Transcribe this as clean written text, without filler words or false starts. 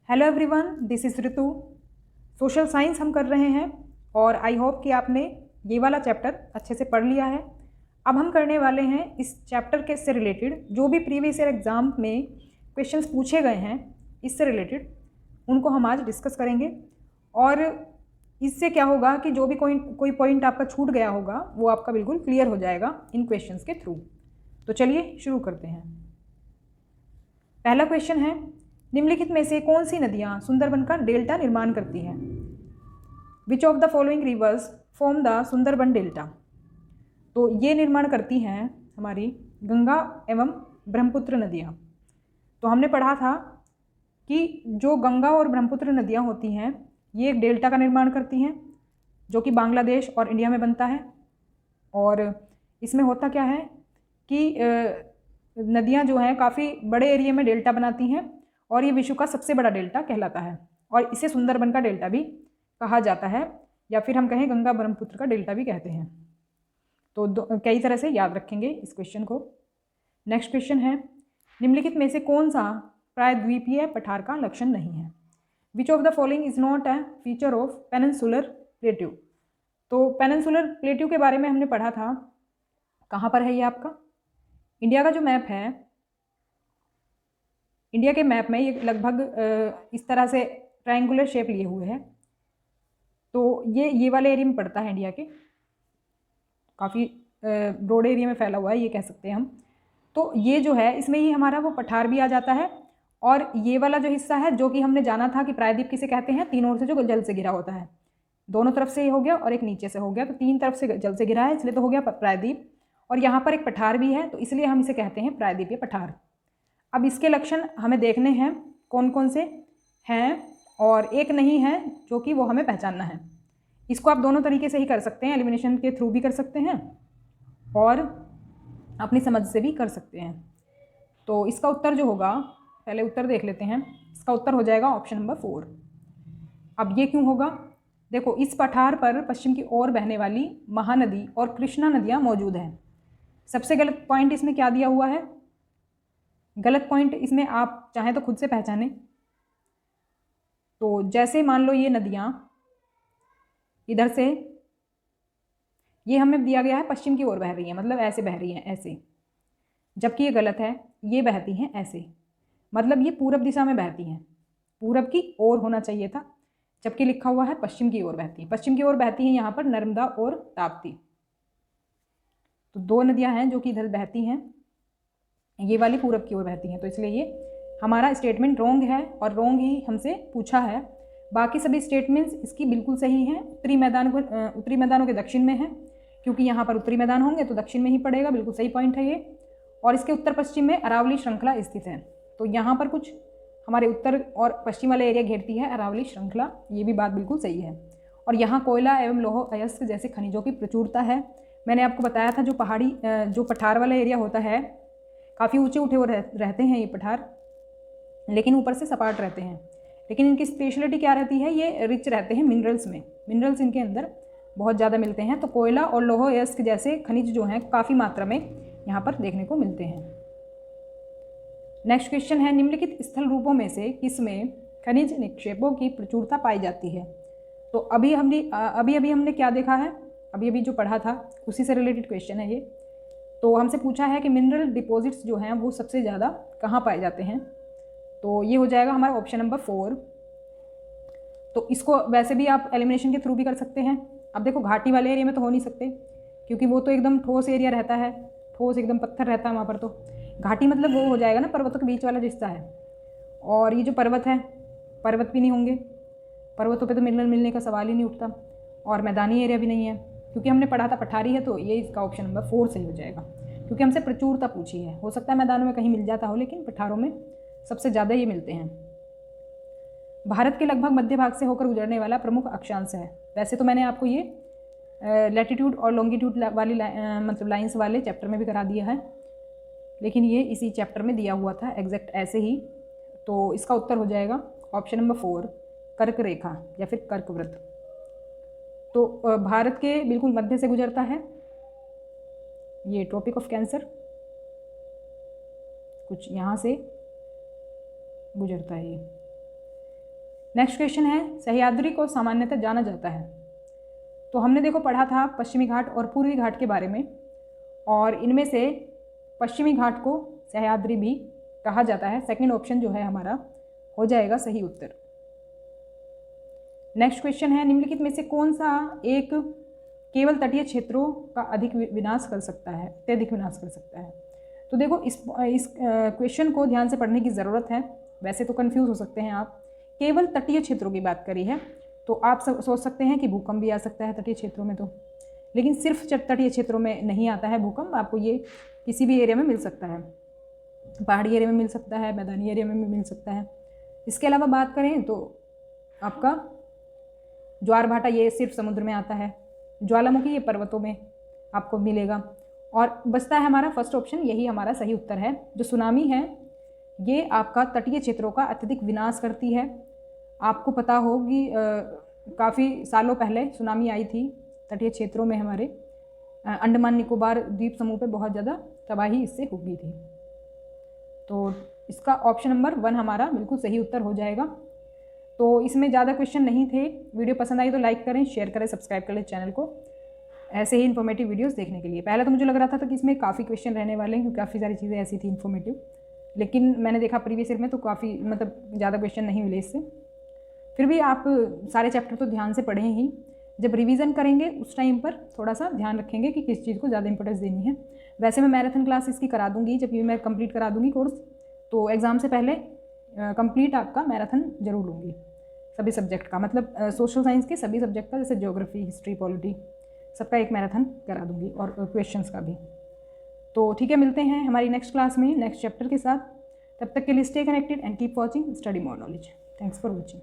Hello everyone, this is Ritu. Social science हम कर रहे हैं और आई होप कि आपने ये वाला चैप्टर अच्छे से पढ़ लिया है। अब हम करने वाले हैं इस चैप्टर के से रिलेटेड जो भी प्रीवियस ईयर एग्ज़ाम में क्वेश्चंस पूछे गए हैं, इससे रिलेटेड उनको हम आज डिस्कस करेंगे। और इससे क्या होगा कि जो भी कोई पॉइंट आपका छूट गया होगा वो आपका बिल्कुल क्लियर हो जाएगा इन क्वेश्चंस के थ्रू। तो चलिए शुरू करते हैं। पहला क्वेश्चन है, निम्नलिखित में से कौन सी नदियाँ सुंदरबन का डेल्टा निर्माण करती हैं? Which of the following rivers form the Sundarban delta? तो ये निर्माण करती हैं हमारी गंगा एवं ब्रह्मपुत्र नदियाँ। तो हमने पढ़ा था कि जो गंगा और ब्रह्मपुत्र नदियाँ होती हैं ये एक डेल्टा का निर्माण करती हैं जो कि बांग्लादेश और इंडिया में बनता है। और इसमें होता क्या है कि नदियाँ जो हैं काफ़ी बड़े एरिया में डेल्टा बनाती हैं और ये विश्व का सबसे बड़ा डेल्टा कहलाता है और इसे सुंदरबन का डेल्टा भी कहा जाता है, या फिर हम कहें गंगा ब्रह्मपुत्र का डेल्टा भी कहते हैं। तो कई तरह से याद रखेंगे इस क्वेश्चन को। नेक्स्ट क्वेश्चन है, निम्नलिखित में से कौन सा प्रायद्वीपीय पठार का लक्षण नहीं है? Which of the following is not a feature of peninsular plateau? तो पेनिनसुलर प्लेट्यू के बारे में हमने पढ़ा था। कहाँ पर है ये आपका? इंडिया का जो मैप है, इंडिया के मैप में ये लगभग इस तरह से ट्रायंगुलर शेप लिए हुए है। तो ये वाले एरिया में पड़ता है, इंडिया के काफ़ी ब्रॉड एरिया में फैला हुआ है ये कह सकते हैं हम। तो ये जो है इसमें ही हमारा वो पठार भी आ जाता है। और ये वाला जो हिस्सा है जो कि हमने जाना था कि प्रायद्वीप किसे कहते हैं, तीन ओर से जो जल से घिरा होता है, दोनों तरफ से ये हो गया और एक नीचे से हो गया, तो तीन तरफ से जल से घिरा है इसलिए तो हो गया प्रायद्वीप। और यहाँ पर एक पठार भी है तो इसलिए हम इसे कहते हैं प्रायद्वीपीय पठार। अब इसके लक्षण हमें देखने हैं कौन कौन से हैं और एक नहीं है जो कि वो हमें पहचानना है। इसको आप दोनों तरीके से ही कर सकते हैं, एलिमिनेशन के थ्रू भी कर सकते हैं और अपनी समझ से भी कर सकते हैं। तो इसका उत्तर जो होगा, पहले उत्तर देख लेते हैं। इसका उत्तर हो जाएगा ऑप्शन नंबर 4। अब ये क्यों होगा? देखो, इस पठार पर पश्चिम की ओर बहने वाली महानदी और कृष्णा नदियाँ मौजूद हैं। सबसे गलत पॉइंट इसमें क्या दिया हुआ है? गलत पॉइंट इसमें आप चाहें तो खुद से पहचानें। तो जैसे मान लो ये नदियाँ इधर से, ये हमें दिया गया है पश्चिम की ओर बह रही हैं, मतलब ऐसे बह रही हैं ऐसे, जबकि ये गलत है, ये बहती हैं ऐसे, मतलब ये पूरब दिशा में बहती हैं, पूरब की ओर होना चाहिए था, जबकि लिखा हुआ है पश्चिम की ओर बहती हैं। पश्चिम की ओर बहती हैं यहाँ पर नर्मदा और ताप्ती। तो दो नदियाँ हैं जो कि इधर बहती हैं, ये वाली पूरब की ओर बहती हैं, तो इसलिए ये हमारा स्टेटमेंट रॉन्ग है और रॉन्ग ही हमसे पूछा है। बाकी सभी स्टेटमेंट्स इसकी बिल्कुल सही हैं। उत्तरी मैदानों के दक्षिण में है, क्योंकि यहाँ पर उत्तरी मैदान होंगे तो दक्षिण में ही पड़ेगा, बिल्कुल सही पॉइंट है ये। और इसके उत्तर पश्चिम में अरावली श्रृंखला स्थित है, तो यहाँ पर कुछ हमारे उत्तर और पश्चिम वाला एरिया घेरती है अरावली श्रृंखला, ये भी बात बिल्कुल सही है। और यहाँ कोयला एवं लौह अयस्क जैसे खनिजों की प्रचुरता है। मैंने आपको बताया था जो पठार वाला एरिया होता है, काफ़ी ऊंचे उठे हुए रहते हैं ये पठार, लेकिन ऊपर से सपाट रहते हैं। लेकिन इनकी स्पेशलिटी क्या रहती है? ये रिच रहते हैं मिनरल्स में, मिनरल्स इनके अंदर बहुत ज़्यादा मिलते हैं। तो कोयला और लौह अयस्क जैसे खनिज जो हैं काफ़ी मात्रा में यहाँ पर देखने को मिलते हैं। नेक्स्ट क्वेश्चन है, निम्नलिखित स्थल रूपों में से किसमें खनिज निक्षेपों की प्रचुरता पाई जाती है? तो अभी हमने क्या देखा है, अभी जो पढ़ा था उसी से रिलेटेड क्वेश्चन है ये। तो हमसे पूछा है कि मिनरल डिपॉजिट्स जो हैं वो सबसे ज़्यादा कहाँ पाए जाते हैं? तो ये हो जाएगा हमारा ऑप्शन नंबर 4। तो इसको वैसे भी आप एलिमिनेशन के थ्रू भी कर सकते हैं। अब देखो, घाटी वाले एरिया में तो हो नहीं सकते क्योंकि वो तो एकदम ठोस एरिया रहता है, ठोस एकदम पत्थर रहता है वहाँ पर। तो घाटी मतलब वो हो जाएगा ना पर्वतों के बीच वाला जो हिस्सा है। और ये जो पर्वत है, पर्वत भी नहीं होंगे, पर्वतों पे तो मिनरल मिलने का सवाल ही नहीं उठता। और मैदानी एरिया भी नहीं है, क्योंकि हमने पढ़ा था पठारी है, तो ये इसका ऑप्शन नंबर 4 सही हो जाएगा, क्योंकि हमसे प्रचुरता पूछी है। हो सकता है मैदानों में कहीं मिल जाता हो, लेकिन पठारों में सबसे ज़्यादा ये मिलते हैं। भारत के लगभग मध्य भाग से होकर गुजरने वाला प्रमुख अक्षांश है। वैसे तो मैंने आपको ये लैटिट्यूड और लॉन्गिट्यूड वाली मतलब लाइंस वाले चैप्टर में भी करा दिया है, लेकिन ये इसी चैप्टर में दिया हुआ था एग्जैक्ट ऐसे ही। तो इसका उत्तर हो जाएगा ऑप्शन नंबर 4, कर्क रेखा या फिर कर्कवृत्त। तो भारत के बिल्कुल मध्य से गुजरता है ये ट्रॉपिक ऑफ कैंसर, कुछ यहाँ से गुजरता है ये। नेक्स्ट क्वेश्चन है, सह्याद्री को सामान्यतः जाना जाता है। तो हमने देखो पढ़ा था पश्चिमी घाट और पूर्वी घाट के बारे में, और इनमें से पश्चिमी घाट को सह्याद्री भी कहा जाता है। सेकंड ऑप्शन जो है हमारा हो जाएगा सही उत्तर। नेक्स्ट क्वेश्चन है, निम्नलिखित में से कौन सा एक केवल तटीय क्षेत्रों का अधिक विनाश कर सकता है, अत्यधिक विनाश कर सकता है। तो देखो इस क्वेश्चन को ध्यान से पढ़ने की ज़रूरत है। वैसे तो कंफ्यूज हो सकते हैं आप, केवल तटीय क्षेत्रों की बात करी है तो आप सोच सकते हैं कि भूकंप भी आ सकता है तटीय क्षेत्रों में, तो लेकिन सिर्फ तटीय क्षेत्रों में नहीं आता है भूकंप, आपको ये किसी भी एरिया में मिल सकता है, पहाड़ी एरिया में मिल सकता है, मैदानी एरिया में भी मिल सकता है। इसके अलावा बात करें तो आपका ज्वार भाटा ये सिर्फ समुद्र में आता है, ज्वालामुखी ये पर्वतों में आपको मिलेगा। और बचता है हमारा फर्स्ट ऑप्शन, यही हमारा सही उत्तर है। जो सुनामी है ये आपका तटीय क्षेत्रों का अत्यधिक विनाश करती है। आपको पता होगी काफ़ी सालों पहले सुनामी आई थी तटीय क्षेत्रों में, हमारे अंडमान निकोबार द्वीप समूह पे बहुत ज़्यादा तबाही इससे हो गई थी। तो इसका ऑप्शन नंबर 1 हमारा बिल्कुल सही उत्तर हो जाएगा। तो इसमें ज़्यादा क्वेश्चन नहीं थे। वीडियो पसंद आई तो लाइक करें, शेयर करें, सब्सक्राइब करें चैनल को ऐसे ही इन्फॉर्मेटिव वीडियोस देखने के लिए। पहले तो मुझे लग रहा था कि इसमें काफ़ी क्वेश्चन रहने वाले हैं क्योंकि काफ़ी सारी चीज़ें ऐसी थी इन्फॉर्मेटिव, लेकिन मैंने देखा प्रीवियस ईयर में तो काफ़ी मतलब ज़्यादा क्वेश्चन नहीं मिले इससे। फिर भी आप सारे चैप्टर तो ध्यान से पढ़ें ही, जब रिवीजन करेंगे उस टाइम पर थोड़ा सा ध्यान रखेंगे कि किस चीज़ को ज़्यादा इंपॉर्टेंस देनी है। वैसे मैं मैराथन क्लास इसकी करा दूँगी, जब ये मैं कंप्लीट करा दूँगी कोर्स, तो एग्ज़ाम से पहले कंप्लीट आपका मैराथन जरूर लूँगी सभी सब्जेक्ट का, मतलब सोशल साइंस के सभी सब्जेक्ट का, जैसे ज्योग्राफी, हिस्ट्री, पॉलिटी, सबका एक मैराथन करा दूँगी और क्वेश्चंस का भी। तो ठीक है, मिलते हैं हमारी नेक्स्ट क्लास में नेक्स्ट चैप्टर के साथ। तब तक के लिए stay connected and keep watching study more knowledge. Thanks for watching.